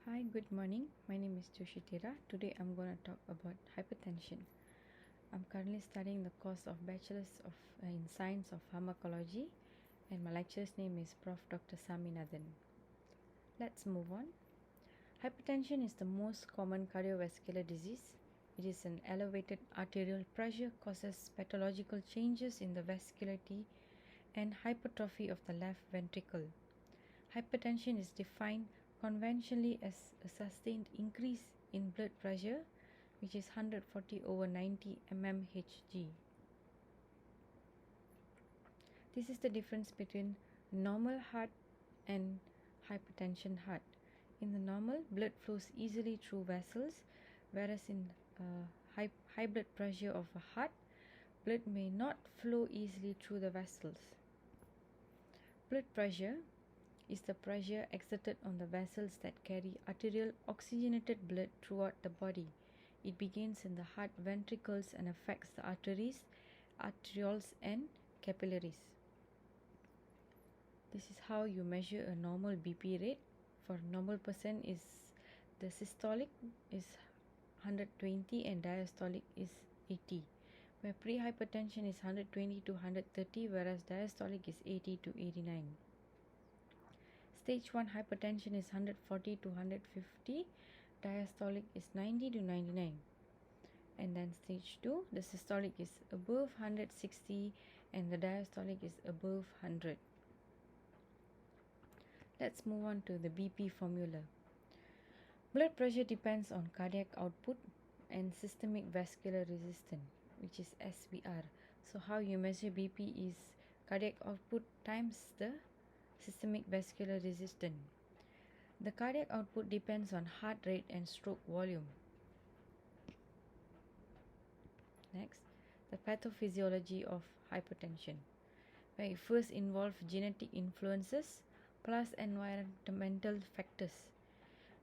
Hi, good morning. My name is Joshitira. Today I'm going to talk about hypertension. I'm currently studying the course of Bachelor's in Science of Pharmacology, and my lecturer's name is Prof. Dr. Saminathan. Let's move on. Hypertension is the most common cardiovascular disease. It is an elevated arterial pressure causes pathological changes in the vascularity and hypertrophy of the left ventricle. Hypertension is defined conventionally as a sustained increase in blood pressure, which is 140/90 mmHg. This is the difference between normal heart and hypertension heart. In the normal, blood flows easily through vessels, whereas in high blood pressure of a heart, blood may not flow easily through the vessels. Blood pressure is the pressure exerted on the vessels that carry arterial oxygenated blood throughout the body. It begins in the heart ventricles and affects the arteries, arterioles, and capillaries. This is how you measure a normal BP rate. For normal person, is the systolic is 120 and diastolic is 80. Where prehypertension is 120 to 130, whereas diastolic is 80 to 89. Stage 1 hypertension is 140 to 150, diastolic is 90 to 99. And then stage 2, the systolic is above 160 and the diastolic is above 100. Let's move on to the BP formula. Blood pressure depends on cardiac output and systemic vascular resistance, which is SVR. So how you measure BP is cardiac output times the systemic vascular resistance. The cardiac output depends on heart rate and stroke volume. Next, the pathophysiology of hypertension, where it first involves genetic influences plus environmental factors.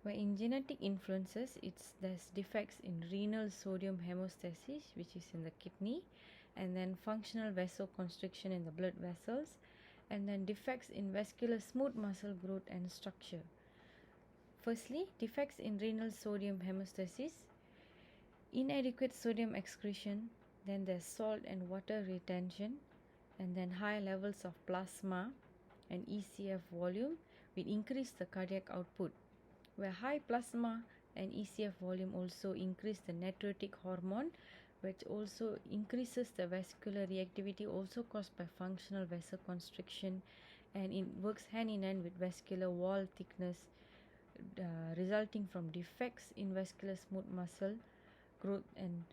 Where in genetic influences, there's defects in renal sodium homeostasis, which is in the kidney, and then functional vasoconstriction in the blood vessels, and then defects in vascular smooth muscle growth and structure. Firstly, defects in renal sodium homeostasis, inadequate sodium excretion, then there's salt and water retention, and then high levels of plasma and ECF volume will increase the cardiac output. Where high plasma and ECF volume also increase the natriuretic hormone, which also increases the vascular reactivity also caused by functional vasoconstriction, and it works hand in hand with vascular wall thickness resulting from defects in vascular smooth muscle growth and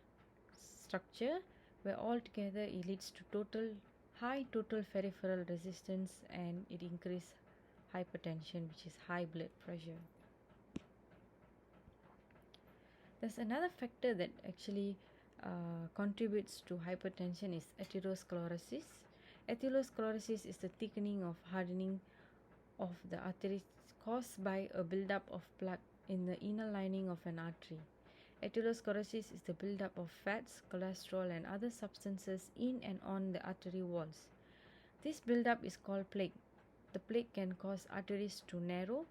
structure, where altogether it leads to high total peripheral resistance, and it increases hypertension, which is high blood pressure. There's another factor that actually contributes to hypertension is atherosclerosis. Atherosclerosis is the thickening of hardening of the arteries caused by a buildup of plaque in the inner lining of an artery. Atherosclerosis is the buildup of fats, cholesterol, and other substances in and on the artery walls. This buildup is called plaque. The plaque can cause arteries to narrow,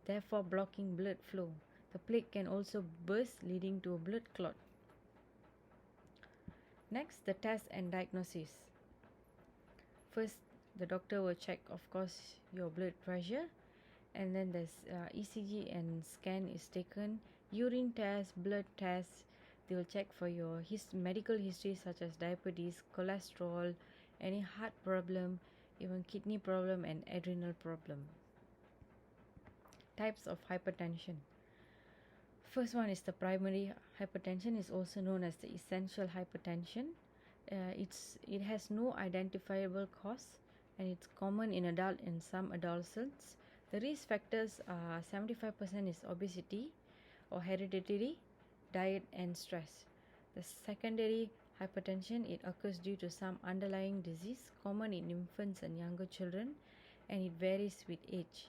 therefore blocking blood flow. The plaque can also burst, leading to a blood clot. Next, the test and diagnosis. First, the doctor will check, of course, your blood pressure, and then there's ECG and scan is taken, urine test, blood test. They will check for your medical history such as diabetes, cholesterol, any heart problem, even kidney problem and adrenal problem. Types of hypertension. First one is the primary hypertension, is also known as the essential hypertension. It has no identifiable cause, and it's common in adult and some adolescents. The risk factors are 75% is obesity or hereditary, diet and stress. The secondary hypertension, it occurs due to some underlying disease common in infants and younger children, and it varies with age.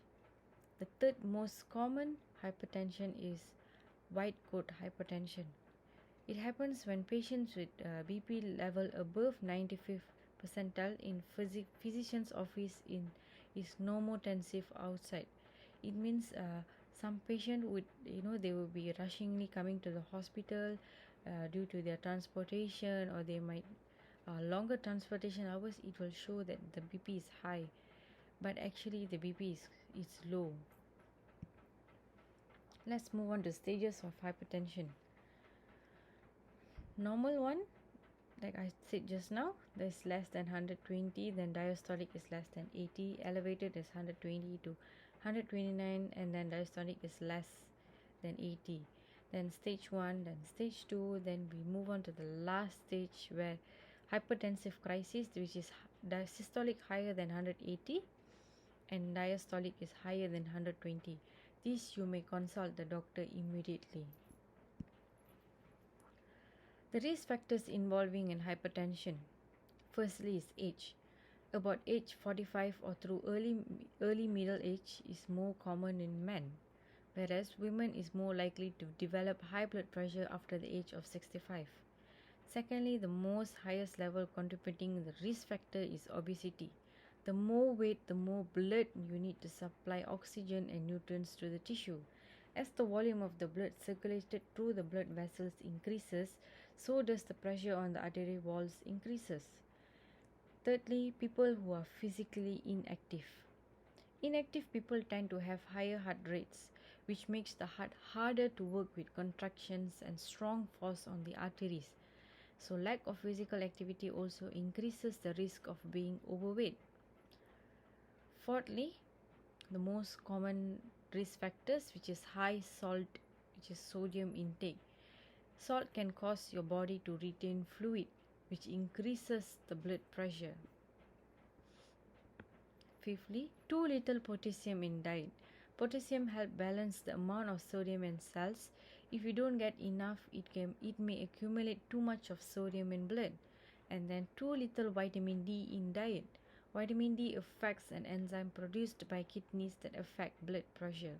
The third most common hypertension is white coat hypertension. It happens when patients with BP level above 95th percentile in physician's office is normotensive outside. It means Some patient would, they will be rushingly coming to the hospital due to their transportation, or they might longer transportation hours. It will show that the BP is high, but actually the BP is low. Let's move on to stages of hypertension. Normal one, like I said just now, there's less than 120, then diastolic is less than 80, elevated is 120 to 129, and then diastolic is less than 80. Then stage 1, then stage 2, then we move on to the last stage where hypertensive crisis, which is systolic higher than 180 and diastolic is higher than 120. This you may consult the doctor immediately. The risk factors involving in hypertension. Firstly is age. About age 45 or through early middle age is more common in men, whereas women is more likely to develop high blood pressure after the age of 65. Secondly, the most highest level contributing the risk factor is obesity. The more weight, the more blood you need to supply oxygen and nutrients to the tissue. As the volume of the blood circulated through the blood vessels increases, so does the pressure on the artery walls increases. Thirdly, people who are physically inactive. Inactive people tend to have higher heart rates, which makes the heart harder to work with contractions and strong force on the arteries. So lack of physical activity also increases the risk of being overweight. Fourthly, the most common risk factors, which is high salt, which is sodium intake. Salt can cause your body to retain fluid, which increases the blood pressure. Fifthly, too little potassium in diet. Potassium helps balance the amount of sodium in cells. If you don't get enough, it may accumulate too much of sodium in blood. And then too little vitamin D in diet. Vitamin D affects an enzyme produced by kidneys that affect blood pressure.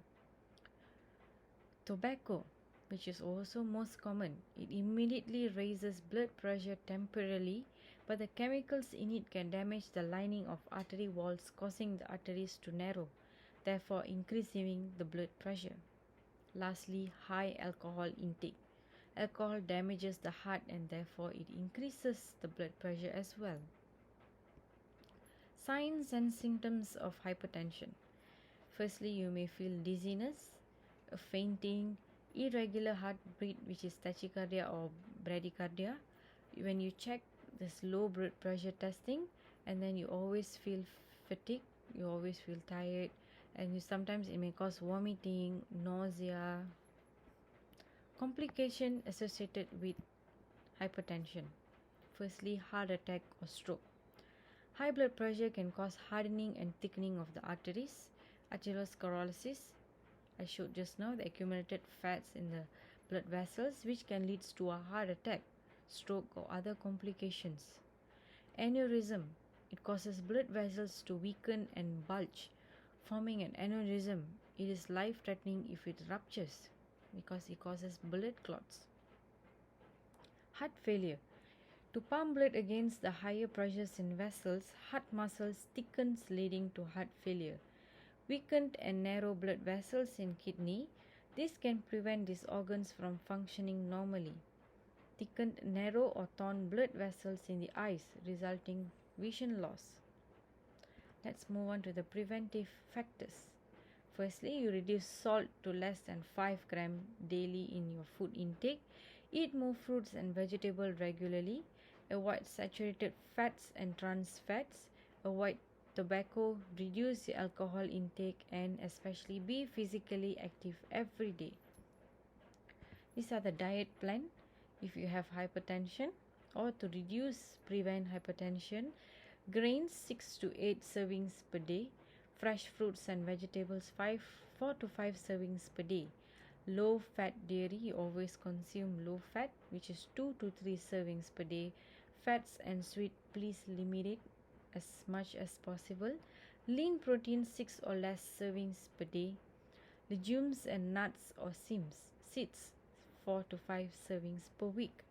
Tobacco, which is also most common, it immediately raises blood pressure temporarily, but the chemicals in it can damage the lining of artery walls, causing the arteries to narrow, therefore increasing the blood pressure. Lastly, high alcohol intake. Alcohol damages the heart and therefore it increases the blood pressure as well. Signs and symptoms of hypertension. Firstly, you may feel dizziness, fainting, irregular heartbeat, which is tachycardia or bradycardia. When you check this low blood pressure testing, and then you always feel fatigue, you always feel tired, and sometimes it may cause vomiting, nausea. Complication associated with hypertension. Firstly, heart attack or stroke. High blood pressure can cause hardening and thickening of the arteries, atherosclerosis. I showed just now the accumulated fats in the blood vessels, which can lead to a heart attack, stroke, or other complications. Aneurysm. It causes blood vessels to weaken and bulge, forming an aneurysm. It is life-threatening if it ruptures because it causes blood clots. Heart failure. To pump blood against the higher pressures in vessels, heart muscles thickens, leading to heart failure. Weakened and narrow blood vessels in kidney. This can prevent these organs from functioning normally. Thickened, narrow or torn blood vessels in the eyes, resulting vision loss. Let's move on to the preventive factors. Firstly, you reduce salt to less than 5 grams daily in your food intake. Eat more fruits and vegetables regularly. Avoid saturated fats and trans fats. Avoid tobacco. Reduce your alcohol intake, and especially be physically active every day. These are the diet plan if you have hypertension, or to prevent hypertension. Grains 6 to 8 servings per day. Fresh fruits and vegetables 4 to 5 servings per day. Low fat dairy, you always consume low fat, which is 2 to 3 servings per day. Fats and sweet, please limit it as much as possible. Lean protein 6 or less servings per day. Legumes and nuts or seeds 4 to 5 servings per week.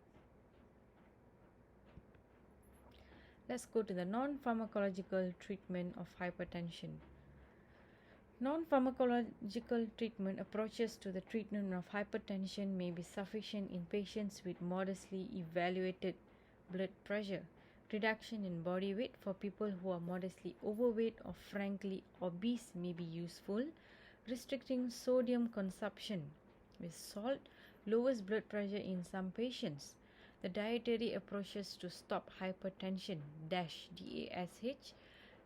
Let's go to the non-pharmacological treatment of hypertension. Non-pharmacological treatment approaches to the treatment of hypertension may be sufficient in patients with modestly evaluated blood pressure. Reduction in body weight for people who are modestly overweight or frankly obese may be useful. Restricting sodium consumption with salt lowers blood pressure in some patients. The dietary approaches to stop hypertension DASH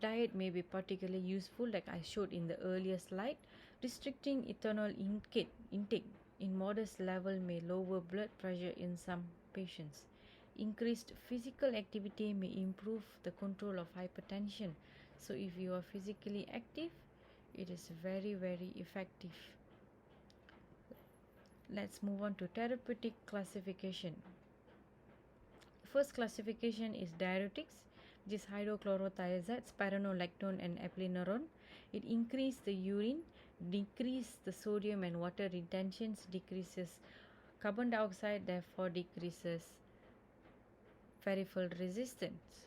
diet may be particularly useful, like I showed in the earlier slide. Restricting ethanol intake in modest level may lower blood pressure in some patients. Increased physical activity may improve the control of hypertension. So if you are physically active, it is very, very effective. Let's move on to therapeutic classification. First classification is diuretics, which is hydrochlorothiazides, spironolactone and eplerenone. It increases the urine, decreases the sodium and water retentions, decreases carbon dioxide, therefore decreases peripheral resistance.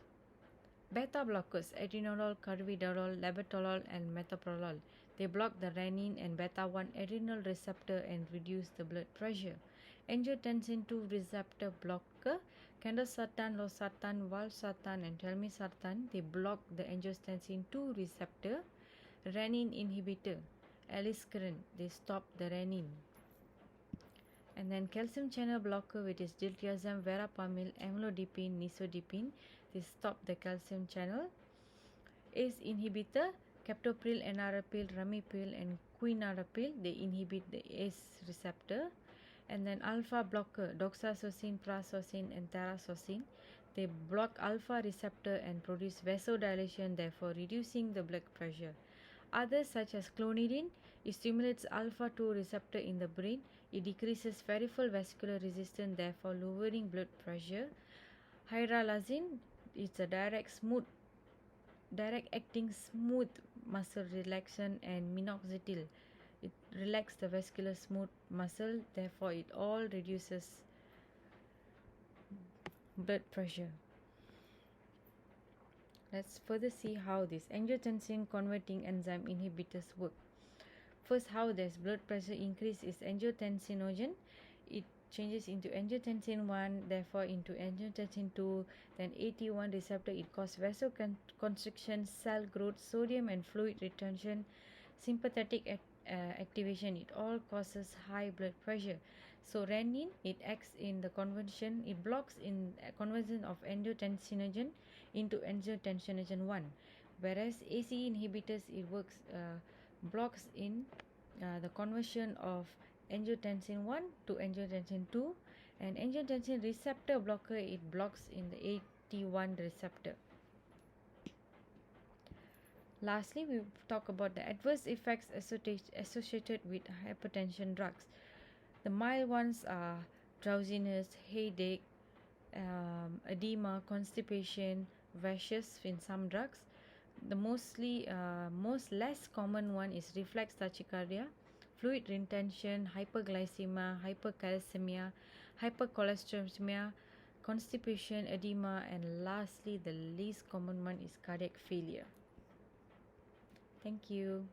Beta blockers, atenolol, carvedilol, labetalol and metoprolol. They block the renin and beta-1 adrenal receptor and reduce the blood pressure. Angiotensin 2 receptor blocker, candesartan, losartan, valsartan and telmisartan. They block the angiotensin 2 receptor. Renin inhibitor, aliskiren. They stop the renin. And then calcium channel blocker, which is diltiazem, verapamil, amlodipine, nisodipine. They stop the calcium channel. ACE inhibitor, captopril, enarapil, ramipil and quinarapil. They inhibit the ACE receptor. And then alpha blocker, doxazosin, prazosin and terazosin. They block alpha receptor and produce vasodilation, therefore reducing the blood pressure. Others such as clonidine, it stimulates alpha 2 receptor in the brain. It decreases peripheral vascular resistance, therefore lowering blood pressure. Hydralazine is a direct acting smooth muscle relaxant, and minoxidil, it relaxes the vascular smooth muscle, therefore it all reduces blood pressure. Let's further see how this angiotensin converting enzyme inhibitors work. First, how there's blood pressure increase is angiotensinogen. It changes into angiotensin 1, therefore into angiotensin 2, then AT1 receptor. It causes vasoconstriction, cell growth, sodium and fluid retention, sympathetic activation. It all causes high blood pressure. So renin, it acts in the conversion, it blocks in conversion of angiotensinogen into angiotensinogen 1, whereas ACE inhibitors, it works blocks in the conversion of angiotensin 1 to angiotensin 2, and angiotensin receptor blocker, it blocks in the AT1 receptor. Lastly, we talk about the adverse effects associated with hypertension drugs. The mild ones are drowsiness, headache, edema, constipation, rashes in some drugs. The most less common one is reflex tachycardia, fluid retention, hyperglycemia, hypercalcemia, hypercholesterolemia, constipation, edema, and lastly the least common one is cardiac failure. Thank you.